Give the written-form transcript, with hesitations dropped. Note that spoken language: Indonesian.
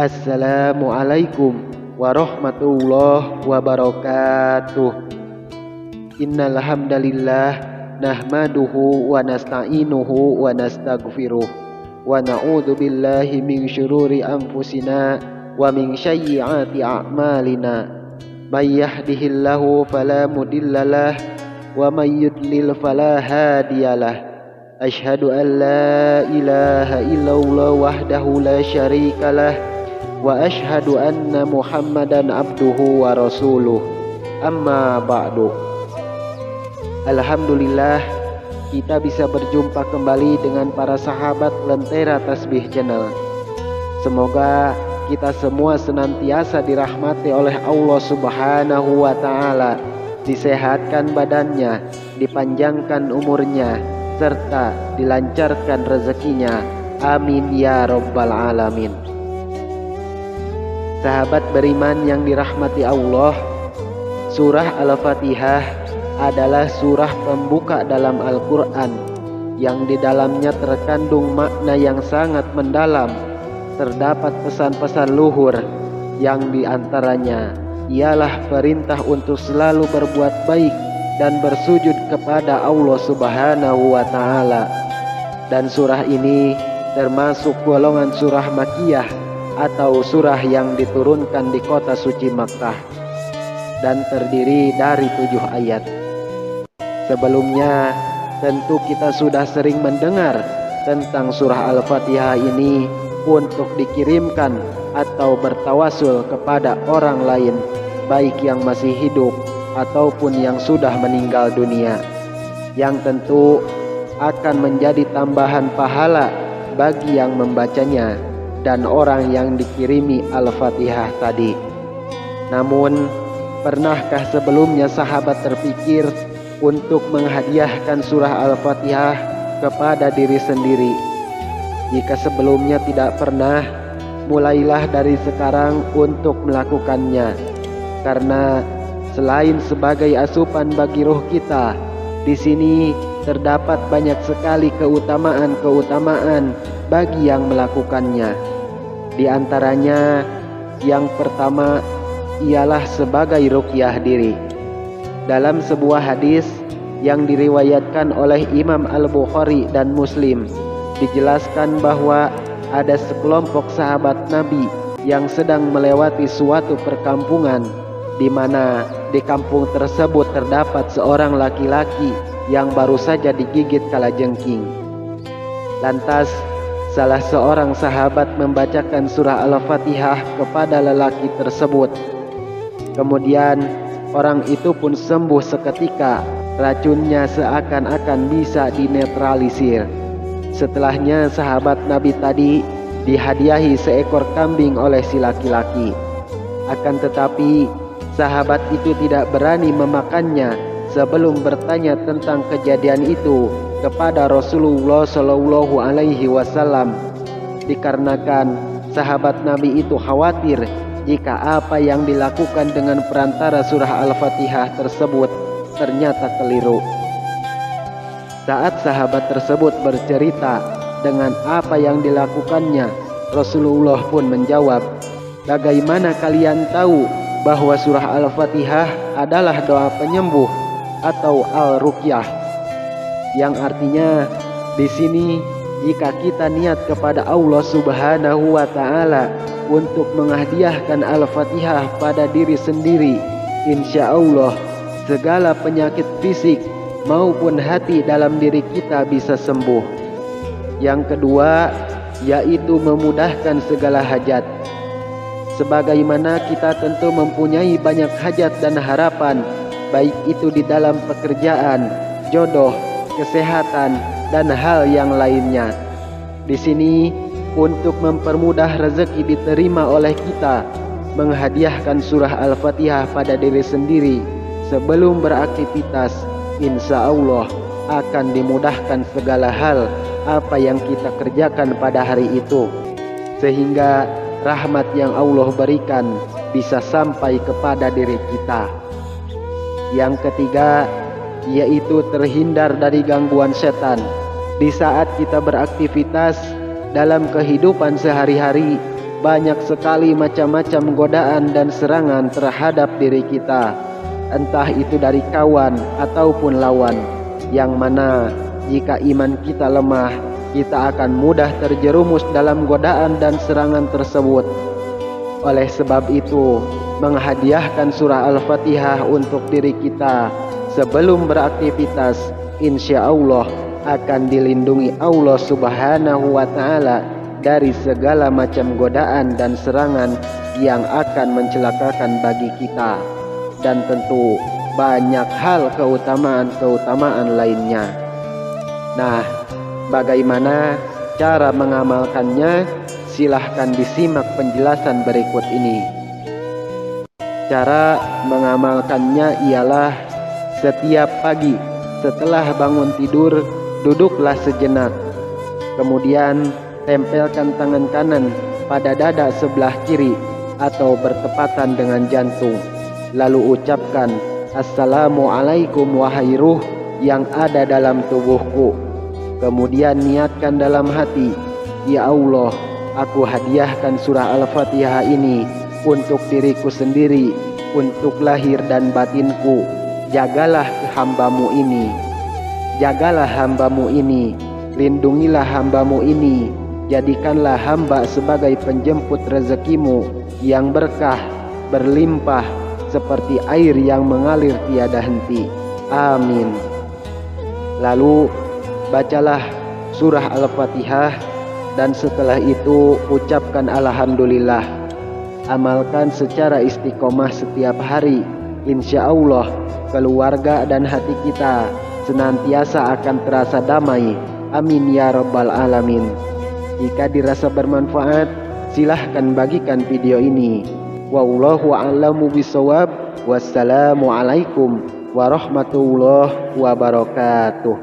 Assalamualaikum warahmatullahi wabarakatuh. Innal hamdalillah nahmaduhu wa nasta'inuhu wa nastaghfiruh wa na'udzu billahi min syururi anfusina wa min sayyiati a'malina. May yahdihillahu fala mudhillalah wa may yudlil fala hadiyalah. Asyhadu an la ilaha illallah wahdahu la syarikalah wa asyhadu anna Muhammadan abduhu wa rasuluh. Amma ba'du. Alhamdulillah, kita bisa berjumpa kembali dengan para sahabat Lentera Tasbih Channel. Semoga kita semua senantiasa dirahmati oleh Allah Subhanahu wa Ta'ala, disehatkan badannya, dipanjangkan umurnya, serta dilancarkan rezekinya. Amin ya rabbal alamin. Sahabat beriman yang dirahmati Allah, surah Al-Fatihah adalah surah pembuka dalam Al-Quran yang di dalamnya terkandung makna yang sangat mendalam. Terdapat pesan-pesan luhur yang diantaranya ialah perintah untuk selalu berbuat baik dan bersujud kepada Allah Subhanahu wa Ta'ala. Dan surah ini termasuk golongan surah Makkiyah atau surah yang diturunkan di kota suci Makkah dan terdiri dari 7 ayat. Sebelumnya tentu kita sudah sering mendengar tentang surah Al-Fatihah ini untuk dikirimkan atau bertawasul kepada orang lain, baik yang masih hidup ataupun yang sudah meninggal dunia, yang tentu akan menjadi tambahan pahala bagi yang membacanya dan orang yang dikirimi Al-Fatihah tadi. Namun, pernahkah sebelumnya sahabat terpikir untuk menghadiahkan surah Al-Fatihah kepada diri sendiri? Jika sebelumnya tidak pernah, mulailah dari sekarang untuk melakukannya, karena selain sebagai asupan bagi roh kita, di sini terdapat banyak sekali keutamaan-keutamaan bagi yang melakukannya. Di antaranya, yang pertama ialah sebagai ruqyah diri. Dalam sebuah hadis yang diriwayatkan oleh Imam Al-Bukhari dan Muslim, dijelaskan bahwa ada sekelompok sahabat Nabi yang sedang melewati suatu perkampungan, di mana di kampung tersebut terdapat seorang laki-laki yang baru saja digigit kalajengking. Lantas salah seorang sahabat membacakan surah Al-Fatihah kepada lelaki tersebut. Kemudian orang itu pun sembuh seketika, racunnya seakan-akan bisa dinetralisir. Setelahnya sahabat Nabi tadi dihadiahi seekor kambing oleh si laki-laki. Akan tetapi sahabat itu tidak berani memakannya sebelum bertanya tentang kejadian itu kepada Rasulullah Shallallahu Alaihi Wasallam, dikarenakan sahabat Nabi itu khawatir jika apa yang dilakukan dengan perantara surah Al-Fatihah tersebut ternyata keliru. Saat sahabat tersebut bercerita dengan apa yang dilakukannya, Rasulullah pun menjawab, "Bagaimana kalian tahu bahwa surah Al-Fatihah adalah doa penyembuh atau al-ruqyah?" Yang artinya di sini jika kita niat kepada Allah Subhanahu wa Ta'ala untuk menghadiahkan Al-Fatihah pada diri sendiri, insya Allah segala penyakit fisik maupun hati dalam diri kita bisa sembuh. Yang kedua yaitu memudahkan segala hajat. Sebagaimana kita tentu mempunyai banyak hajat dan harapan, baik itu di dalam pekerjaan, jodoh, kesehatan, dan hal yang lainnya. Di sini untuk mempermudah rezeki diterima oleh kita, menghadiahkan surah Al-Fatihah pada diri sendiri sebelum beraktivitas, insya Allah akan dimudahkan segala hal apa yang kita kerjakan pada hari itu, sehingga rahmat yang Allah berikan bisa sampai kepada diri kita. Yang ketiga yaitu terhindar dari gangguan setan. Di saat kita beraktivitas dalam kehidupan sehari-hari, banyak sekali macam-macam godaan dan serangan terhadap diri kita, entah itu dari kawan ataupun lawan, yang mana jika iman kita lemah, kita akan mudah terjerumus dalam godaan dan serangan tersebut. Oleh sebab itu, menghadiahkan surah Al-Fatihah untuk diri kita sebelum beraktivitas, insya Allah akan dilindungi Allah Subhanahu wa Ta'ala dari segala macam godaan dan serangan yang akan mencelakakan bagi kita, dan tentu banyak hal keutamaan-keutamaan lainnya. Nah, bagaimana cara mengamalkannya? Silahkan disimak penjelasan berikut ini. Cara mengamalkannya ialah setiap pagi setelah bangun tidur, duduklah sejenak. Kemudian tempelkan tangan kanan pada dada sebelah kiri atau bertepatan dengan jantung. Lalu ucapkan, Assalamualaikum wahai ruh yang ada dalam tubuhku. Kemudian niatkan dalam hati, Ya Allah, aku hadiahkan surah Al-Fatihah ini untuk diriku sendiri, untuk lahir dan batinku. Jagalah hambamu ini, jagalah hambamu ini, lindungilah hambamu ini, jadikanlah hamba sebagai penjemput rezekimu yang berkah, berlimpah, seperti air yang mengalir tiada henti. Amin. Lalu bacalah surah Al-Fatihah, dan setelah itu ucapkan Alhamdulillah. Amalkan secara istiqomah setiap hari. Insya Allah keluarga dan hati kita senantiasa akan terasa damai. Amin ya rabbal alamin. Jika dirasa bermanfaat, silahkan bagikan video ini. Wallahu a'lamu bishawab. Wassalamualaikum warahmatullahi wabarakatuh.